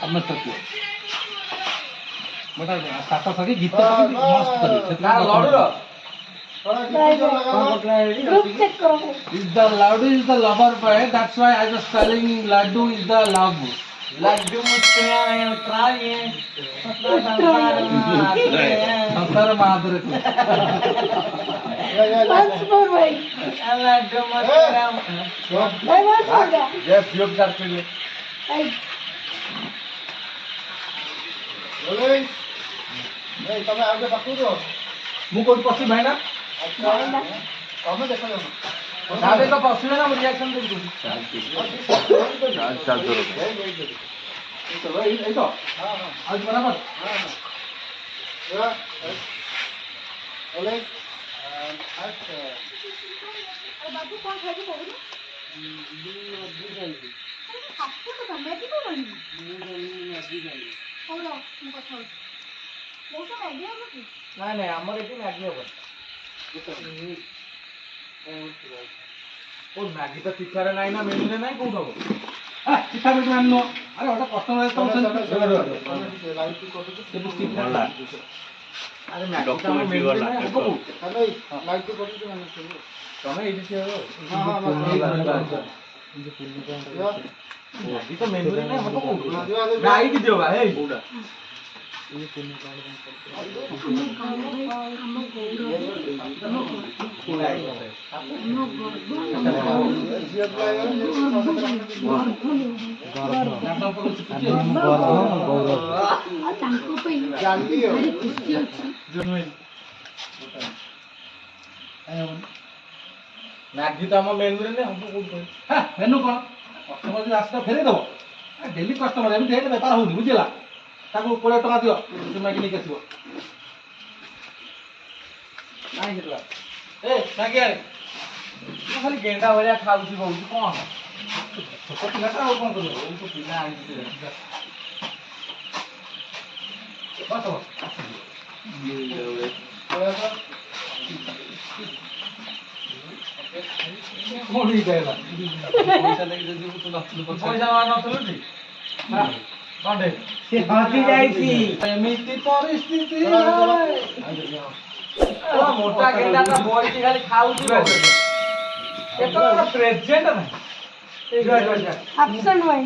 ସମସ୍ତେ ସାତ ସରି ଗୀତ is the laddu is the lover boy. That's why I was telling laddu is the love. Laddu मुझसे उतराइए संसार महादर को लड्डू ମୁଁ କୋଉଠି ପଶି ଭାଇ ନା ତମେ ଦେଖ ତାପରେ ତ ପଶିଲେ ନା ମୁଁ ରିଆକ୍ସନ ଦେବି ଏଇ ତ ଆଉ ବରାବର ବାବୁ କଣ ଖାଇକି କହୁନୁ ନାଇଁ ନାଇଁ ଆମର ଏଠି ମ୍ୟାଗି ହବ ଓ ମ୍ୟାଗି ତ ଚିଠାରେ ନାହିଁ ନା ମେନୁରେ ନାହିଁ କୋଉଠି ହବ ଚିଠା ମିଠୁ ଆଣିନ ଆରେ ଗୋଟେ କଷ୍ଟମର ଆରେ ମ୍ୟାଗି ତ ଆମ ମେନୁରେ ନାହିଁ ହବ ତମେ ଏଇଠି ଥିବ ମ୍ୟାଗି ତ ମେନୁରେ ନାହିଁ ହବ କୋଉଠି ଗାଈକି ଦିଅ ବା ହେଇ କୋଉଟା ମ୍ୟାଗି ତ ଆମ ମେନୁରେ ନାହିଁ ହବ କୋଉଠି ମେନୁ କଣ କଷ୍ଟମର ଯଦି ଆସିଲା ଫେରେଇ ଦବ ଡେଲି କଷ୍ଟମର ଏମିତି ହେଇଲେ ବେପାର ହଉନି ବୁଝିଲା ତାକୁ 20 ଟଙ୍କା ଦିଅ ସେ ମ୍ୟାଗି ନେଇକି ଆସିବ କାହିଁ କେତେ ଏ ମ୍ୟାଗି ଆଣେ ଖାଲି ଗେଣ୍ଡା ଭଳିଆ ଖାଉଛି କହୁଛି କଣ ଛୋଟ ପିଲାଟା ଆଉ କଣ କରିବ ପିଲା ଆଣିଛି ବସ କୋଉଠି ଯାଇଲା ପଇସା ନେଇକି ଯଦି ତୁ ନଥିଲୁ ପଇସା ନଥିଲୁ କଣ୍ଡେ ସେ ହଜି ଯାଇଛି ଏମିତି ପରିସ୍ଥିତି ମୋଟା ଗେଣ୍ଡାଟା ବଇଛି ଖାଲି ଖାଉଛି କେତେବେଳେ ପ୍ରେଜେଣ୍ଟ ନାହିଁ ଆବସେଣ୍ଟ ଭାଇ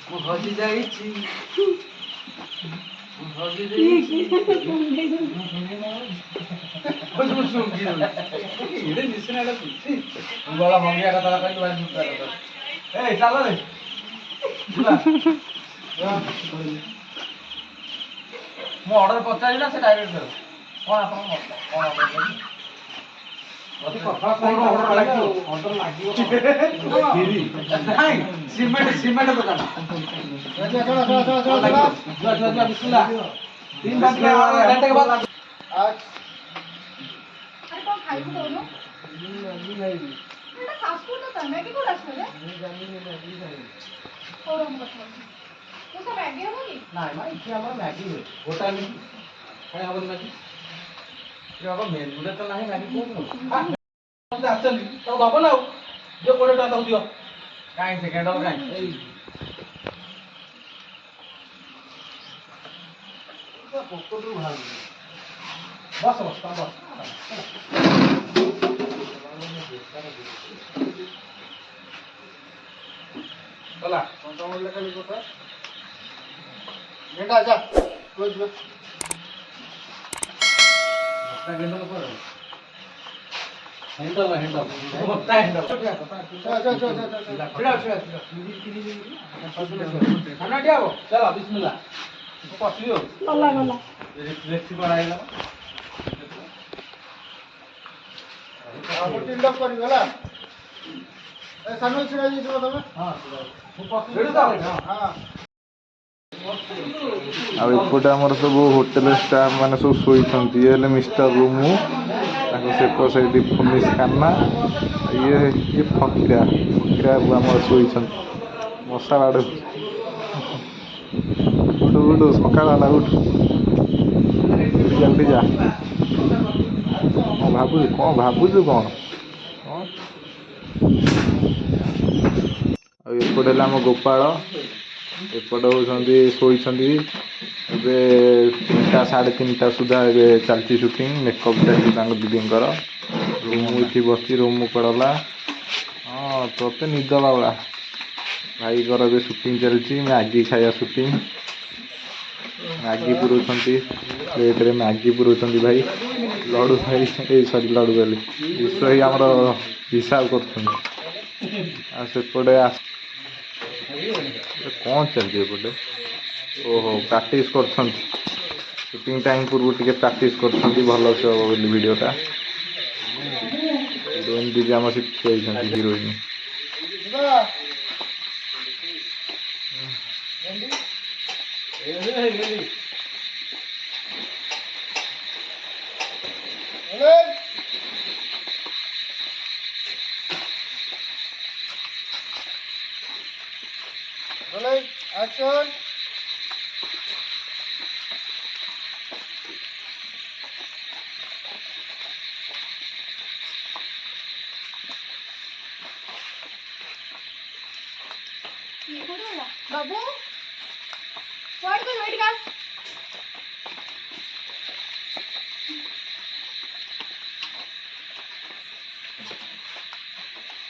ମୁଁ ହଜି ଯାଇଛି ଗଳା ଭଙ୍ଗିଆ କଥା କହିଲି ଏ ଚାଲ ରେ ମୁଁ ଅର୍ଡର ପଚାରିଲି ନା ସେ ଡାଇରେକ୍ଟ ଦେବ କଣ ଆପଣ କଣ ସିମେଣ୍ଟ ଦୋକାନ ମେନୁରେ ତ ନାହିଁ ମ୍ୟାଗି କୋଉଠୁ ଆସିଛନ୍ତି ତାକୁ ଦବ ନା ଆଉ ଦିଅ 20 ଟଙ୍କା ତାକୁ ଦିଅ କାହିଁ ସେକେଣ୍ଡ ହବ କାହିଁ ପୋକଟରୁ ବାହାରୁନି ବସ ବସ ତମ ବସ ଗଲା ଖାଲି କଥା ଗେଣ୍ଡା ଯା ହ୍ୟାଣ୍ଡଲ ଚାଲ ବିସ୍ମିଲ୍ଲା ପଶିବି ଆଉ ରେକ୍ସି କରାଇଲା କରିଗଲା ସାନ ଛିଡ଼ା ହେଇଯିବ ତମେ ଆଉ ଏପଟେ ଆମର ସବୁ ହୋଟେଲ ଷ୍ଟାଫ ମାନେ ସବୁ ଶୋଇଛନ୍ତି ଇଏ ହେଲେ ମିଷ୍ଟର ରୁମୁ ତାଙ୍କ ସେପ ସେଇଠି ଫୁନିସ୍ ଖାନା ଇଏ ଫକିରା ଆମର ଶୋଇଛନ୍ତି ମଶା ବାଡ ଉଠୁ ସକାଳ ହେଲା ଉଠୁ ଉଠିଯା। କ'ଣ ଭାବୁଛୁ କ'ଣ? ଆଉ ଏପଟେ ହେଲା ଆମ ଗୋପାଳ, ଏପଟେ ହେଉଛନ୍ତି ଶୋଇଛନ୍ତି। ଏବେ 3ଟା 3:30 ସୁଦ୍ଧା ଏବେ ଚାଲିଛି ସୁଟିଂ। ମେକଅପ୍ ଚାଲିଛି ତାଙ୍କ ଦିଦିଙ୍କର। ରୁମ୍ ଏଠି ବସିଛି, ରୁମ୍ ପଡ଼ଲା। ହଁ ତୋତେ ନିଦ ବାଉଳା। ଭାଇଙ୍କର ଏବେ ସୁଟିଂ ଚାଲିଛି, ମ୍ୟାଗି ଖାଇବା ସୁଟିଂ। ମ୍ୟାଗି ପୁରଉଛନ୍ତି ପ୍ଲେଟ୍ରେ, ମ୍ୟାଗି ପୁରଉଛନ୍ତି ଭାଇ। ଲଡ଼ୁ ଭାଇ ସରି ଲଡ଼ୁ ବୋଲି ବିଶ୍ୱ ଭାଇ ଆମର ହିସାବ କରୁଛନ୍ତି। ଆଉ ସେପଟେ କ'ଣ ଚାଲିଛି ଏପଟେ? ଓହୋ ପ୍ରାକ୍ଟିସ୍ କରୁଛନ୍ତି। ସୁଟିଂ ଟାଇମ୍ ପୂର୍ବରୁ ଟିକେ ପ୍ରାକ୍ଟିସ୍ କରୁଛନ୍ତି, ଭଲସେ ହେବ ବୋଲି ଭିଡ଼ିଓଟା। ହିରୋଇନ୍ ଦିଦି ଆମ ସେଠି ଠିଆ ହେଇଛନ୍ତି। Heroine action. बाबू वाट कर वेट कर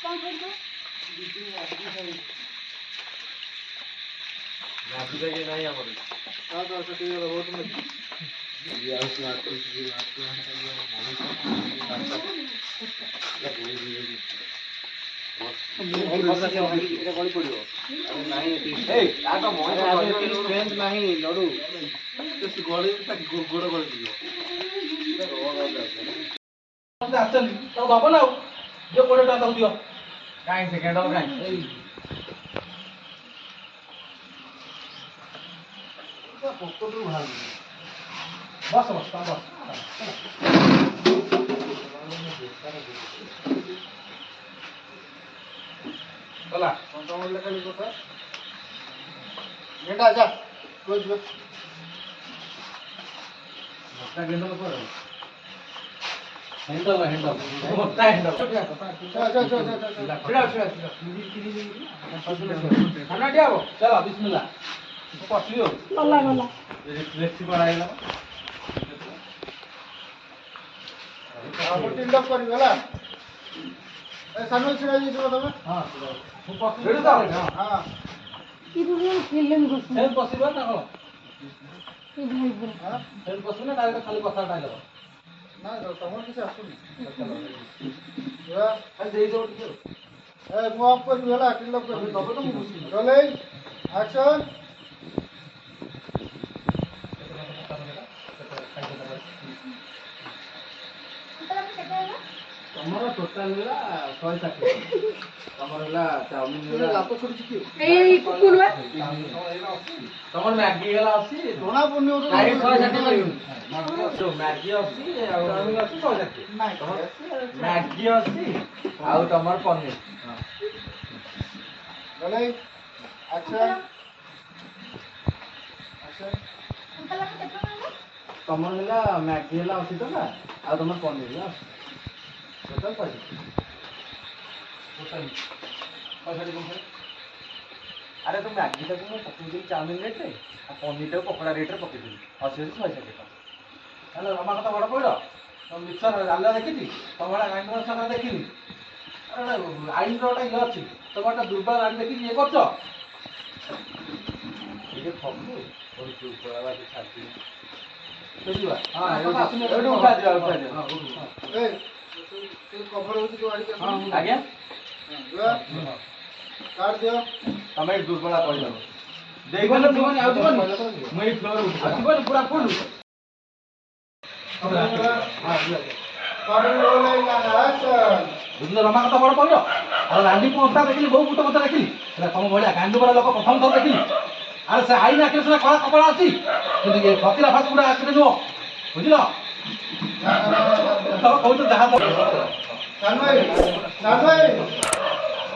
कौन फोड़ दो नाची के नहीं हमारे हां तो ठीक है बहुत मत ये आउट नाच बस बस चला गेंडा जा क्लोज बस हैंडल मोटा हैंडल चला बिस्मिल्लाह पसलियो गला गला रेक्सी पड़ाइला हम टीम अप करी गला ए सामने छिड़ा जी जो तमे हां ମୁଁ ପସିଲି ତ हां की तू फिल्म को ସେଲ୍ ପସିବ ନା କଣ की भाई बोल हां ସେଲ୍ ପସିବ ନା ଡାଇରେକ୍ଟ ଖାଲି କଥା ଟାଇଲ ना तमर किछ आसुनी ए ଖାଲି ଦେଇ ଦବ ଟିକେ मु अप करी गला टीम अप करी तबे तो मु रोलिंग एक्शन ତମର ଟୋଟାଲ ହେଲା 160 ତମର ହେଲା ଚାଉମିନ ହେଲା लातो छोड़ी छी ए कुकुन बा ତମର ମ୍ୟାଗି ହେଲା 80 दोना पुण्य उठो ଡାଇରେକ୍ଟ 160 ମିଳିବ ଯୋ ମ୍ୟାଗି 80 ଆଉ ଚାଉମିନ 80 160 नाही ମ୍ୟାଗି 80 ଆଉ ତମର ପନିର रोलिंग एक्शन एक्शन ତମର ହେଲା ମ୍ୟାଗି ହେଲା 80 ଟଙ୍କା ଆଉ ତମର ପନିର ହେଲା 80 ଟୋଟାଲ ପଇସା ଆରେ ତୁ ମ୍ୟାଗିଟାକୁ ମୁଁ ପକେଇଦେଲି ଚାଉମିନ ରେଟ୍ରେ ଆଉ ପନିରଟାକୁ ପକୋଡ଼ା ରେଟ୍ରେ ପକେଇଦେଲି 80 ଟଙ୍କା ହେଲେ ରମା କଥା ବଡ଼ ପଇଡ଼ ତମ ମିକ୍ସର ଆଲୁଆ ଦେଖିଛି ତମ ଭଳିଆ ଗ୍ରାଇଣ୍ଡର ସାଙ୍ଗରେ ଦେଖିନି ଆରେ ଆଇନର ଗୋଟେ ଇଏ ଅଛି ତମ ଗୋଟେ ଦୁର୍ବଳ ଗାଡ଼ି ଦେଖିକି ଇଏ କରୁଛ ଟିକେ ଠକୁ ଛାଡ଼ି ବୁଝିବା ହଁ ଏଇଠୁ ଉଠାଯିବା ए कवर होती जो गाड़ी के ଆଜ୍ଞା काट दियो ତମେ ଏଠି ଦୁର୍ବଳା କହିଲ ଦେଇଗଲେ ଯିବନି ଆଉ ଯିବନି ମୁଁ ଏଇ ଫ୍ଲୋର ଯିବନି ପୁରା ଫୁଲ रोलिंग एक्शन ବୁଝିଲ ରମା କଥା ବଡ଼ କହିଲ ଆଉ ରାଣ୍ଡି ଅବସ୍ଥା ଦେଖିଲି ବୋଉ ପୁତ କଥା ଦେଖିଲି ହେଲେ ତମ ଭଳିଆ ଗାଣ୍ଡୁ ବରା ଲୋକ ପ୍ରଥମ ଥର ଦେଖିଲି ଆରେ ସେ ଆଇନ ଆଖିରେ ସିନା କଳା କପଡ଼ା ଅଛି କିନ୍ତୁ ଏ ଫକିରା ଫାସ ଗୁଡ଼ା ଆଖିରେ ନୁହଁ ବୁଝିଲ ତମ କହୁଛ ଯାହା सान भाई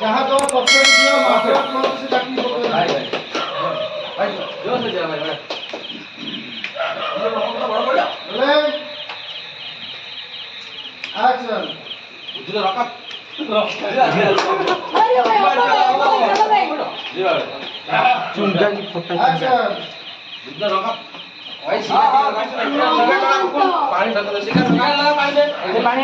जहां तो पक्ष दियो मास्टर को से डाकी को भाई जोर से जा भाई बड़ा ये रमा কথা বড় କହିଲ रोलिंग অ্যাকশন বুঝলে রকা আরে ভাই চলো ভাই চুনটা কি ফোটা অ্যাকশন বুঝলে রকা ওই সিগা পানি ঢাকা দে সিগা পানি